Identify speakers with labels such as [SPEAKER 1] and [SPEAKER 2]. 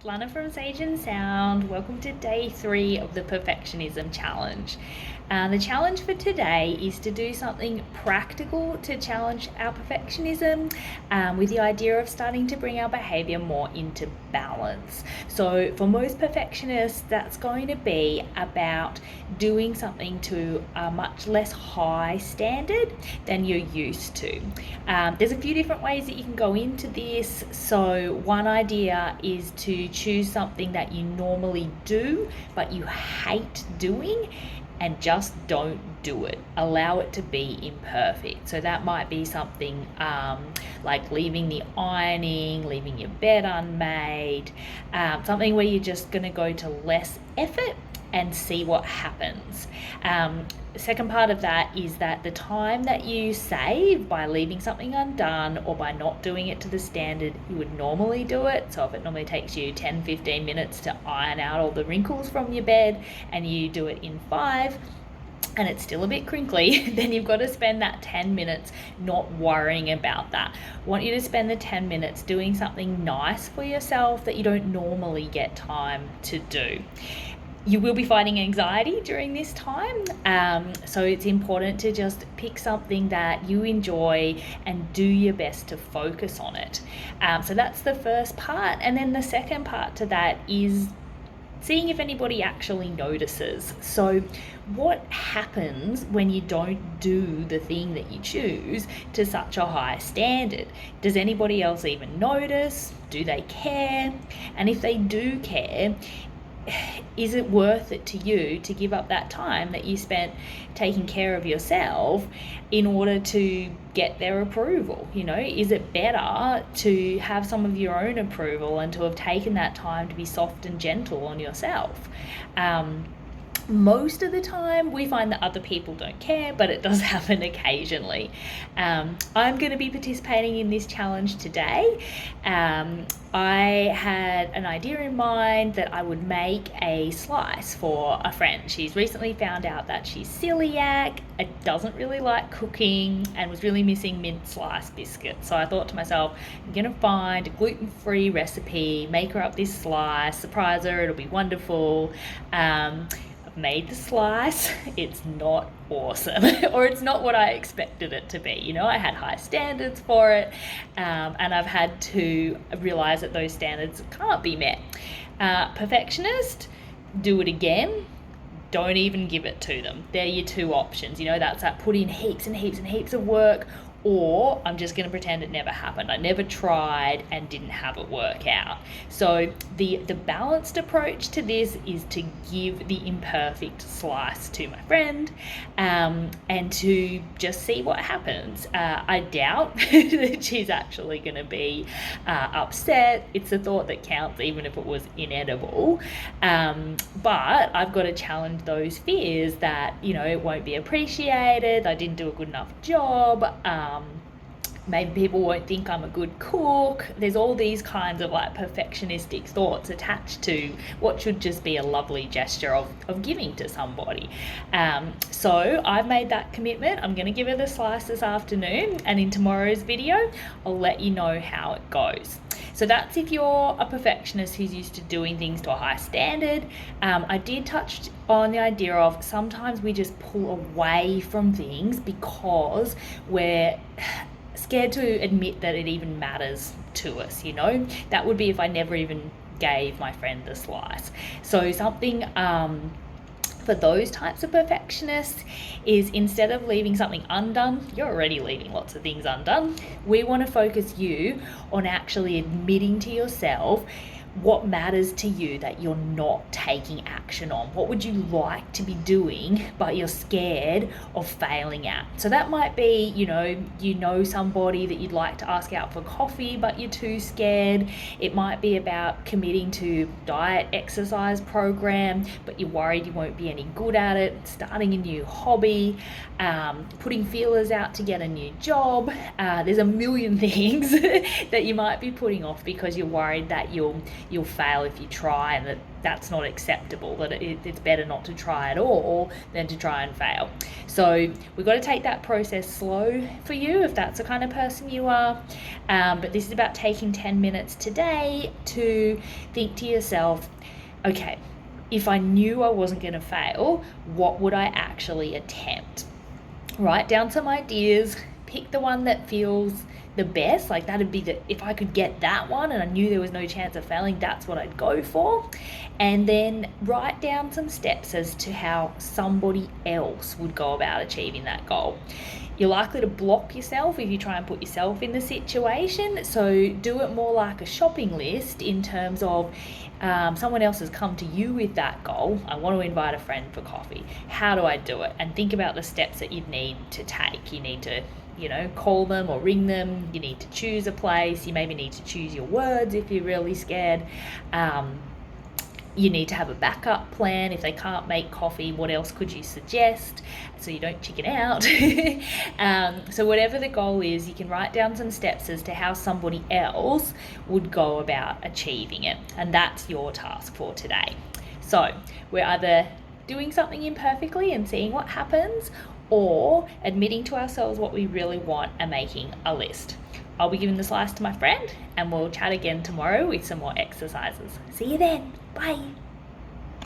[SPEAKER 1] Lana from Sage and Sound. Welcome to day 3 of the Perfectionism Challenge. The challenge for today is to do something practical to challenge our perfectionism with the idea of starting to bring our behavior more into balance. So for most perfectionists, that's going to be about doing something to a much less high standard than you're used to. There's a few different ways that you can go into this. So one idea is to choose something that you normally do but you hate doing and just don't do it. Allow it to be imperfect. So that might be something like leaving the ironing, leaving your bed unmade, something where you're just going to go to less effort and see what happens. The second part of that is that the time that you save by leaving something undone or by not doing it to the standard you would normally do it, so if it normally takes you 10-15 minutes to iron out all the wrinkles from your bed and you do it in 5 and it's still a bit crinkly, then you've got to spend that 10 minutes not worrying about that. I want you to spend the 10 minutes doing something nice for yourself that you don't normally get time to do. You will be fighting anxiety during this time, so it's important to just pick something that you enjoy and do your best to focus on it. So that's the first part, and then the second part to that is seeing if anybody actually notices. So what happens when you don't do the thing that you choose to such a high standard? Does anybody else even notice? Do they care? And if they do care, is it worth it to you to give up that time that you spent taking care of yourself in order to get their approval? You know, is it better to have some of your own approval and to have taken that time to be soft and gentle on yourself? Most of the time we find that other people don't care, but it does happen occasionally. I'm going to be participating in this challenge today. I had an idea in mind that I would make a slice for a friend. She's recently found out that she's celiac, doesn't really like cooking, and was really missing mint slice biscuits. So I thought to myself, I'm going to find a gluten-free recipe, make her up this slice, surprise her, it'll be wonderful. Made the slice. It's not awesome, or it's not what I expected it to be. You know, I had high standards for it, and I've had to realize that those standards can't be met. Perfectionist, do it again. Don't even give it to them. They're your two options. You know, that's that put in heaps and heaps and heaps of work, or I'm just going to pretend it never happened. I never tried and didn't have it work out. So the balanced approach to this is to give the imperfect slice to my friend, and to just see what happens. I doubt that she's actually going to be upset. It's the thought that counts, even if it was inedible. But I've got to challenge those fears that, you know, it won't be appreciated, I didn't do a good enough job, maybe people won't think I'm a good cook. There's all these kinds of like perfectionistic thoughts attached to what should just be a lovely gesture of giving to somebody. So I've made that commitment. I'm going to give her the slice this afternoon, and in tomorrow's video I'll let you know how it goes. So that's if you're a perfectionist who's used to doing things to a high standard. I did touch on the idea of sometimes we just pull away from things because we're scared to admit that it even matters to us. You know, that would be if I never even gave my friend the slice. So something for those types of perfectionists is, instead of leaving something undone, you're already leaving lots of things undone. We want to focus you on actually admitting to yourself what matters to you that you're not taking action on. What would you like to be doing but you're scared of failing at? So that might be, you know somebody that you'd like to ask out for coffee but you're too scared. It might be about committing to diet exercise program but you're worried you won't be any good at it, starting a new hobby, putting feelers out to get a new job. There's a million things that you might be putting off because you're worried that you'll you'll fail if you try, and that's not acceptable, that it's better not to try at all than to try and fail. So we've got to take that process slow for you if that's the kind of person you are. But this is about taking 10 minutes today to think to yourself, okay, if I knew I wasn't going to fail, what would I actually attempt? Write down some ideas, pick the one that feels the best. Like that'd be if I could get that one and I knew there was no chance of failing, that's what I'd go for. And then write down some steps as to how somebody else would go about achieving that goal. You're likely to block yourself if you try and put yourself in the situation, so do it more like a shopping list in terms of someone else has come to you with that goal. I want to invite a friend for coffee. How do I do it? And think about the steps that you need to take. You need to call them or ring them. You need to choose a place. You maybe need to choose your words if you're really scared. You need to have a backup plan. If they can't make coffee, what else could you suggest so you don't chicken out? So whatever the goal is, you can write down some steps as to how somebody else would go about achieving it. And that's your task for today. So we're either doing something imperfectly and seeing what happens, or admitting to ourselves what we really want and making a list. I'll be giving the slice to my friend, and we'll chat again tomorrow with some more exercises. See you then. Bye.